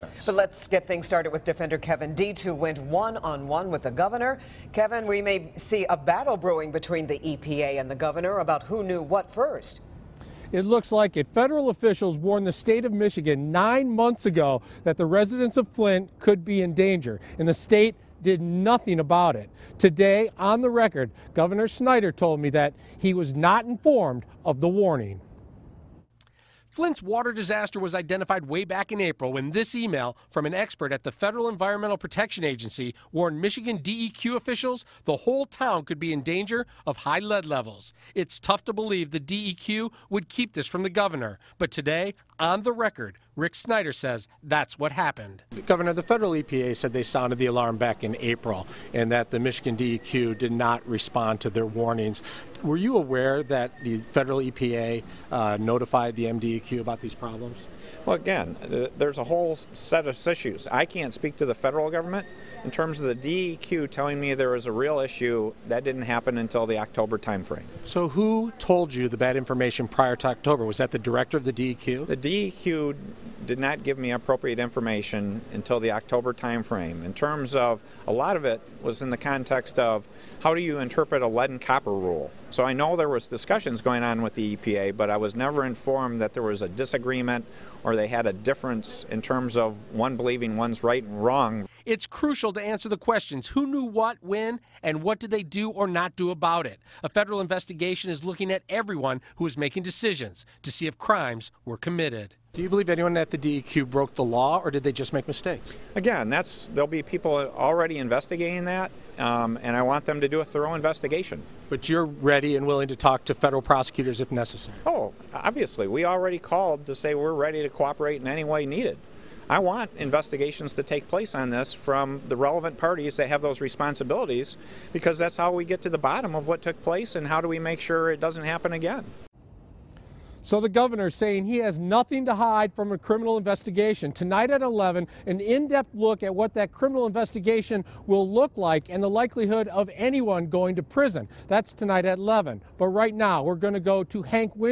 But let's get things started with defender Kevin Dietz, who went one-on-one with the governor. Kevin, we may see a battle brewing between the EPA and the governor about who knew what first. It looks like it. Federal officials warned the state of Michigan 9 months ago that the residents of Flint could be in danger, and the state did nothing about it. Today, on the record, Governor Snyder told me that he was not informed of the warning. Flint's water disaster was identified way back in April when this email from an expert at the Federal Environmental Protection Agency warned Michigan DEQ officials the whole town could be in danger of high lead levels. It's tough to believe the DEQ would keep this from the governor, but today, on the record, Rick Snyder says that's what happened. Governor, the federal EPA said they sounded the alarm back in April and that the Michigan DEQ did not respond to their warnings. Were you aware that the federal EPA notified the MDEQ about these problems? Well, again, there's a whole set of issues. I can't speak to the federal government. In terms of the DEQ telling me there was a real issue, that didn't happen until the October timeframe. So who told you the bad information prior to October? Was that the director of the DEQ? The DEQ did not give me appropriate information until the October timeframe. In terms of, a lot of it was in the context of how do you interpret a lead and copper rule. So I know there was discussions going on with the EPA, but I was never informed that there was a disagreement or they had a difference in terms of one believing one's right and wrong. It's crucial to answer the questions: who knew what, when, and what did they do or not do about it? A federal investigation is looking at everyone who is making decisions to see if crimes were committed. Do you believe anyone at the DEQ broke the law, or did they just make mistakes? Again, there'll be people already investigating that, and I want them to do a thorough investigation. But you're ready and willing to talk to federal prosecutors if necessary? Oh, obviously. We already called to say we're ready to cooperate in any way needed. I want investigations to take place on this from the relevant parties that have those responsibilities, because that's how we get to the bottom of what took place and how do we make sure it doesn't happen again. So the governor is saying he has nothing to hide from a criminal investigation. Tonight at 11, an in-depth look at what that criminal investigation will look like and the likelihood of anyone going to prison. That's tonight at 11. But right now, we're going to go to Hank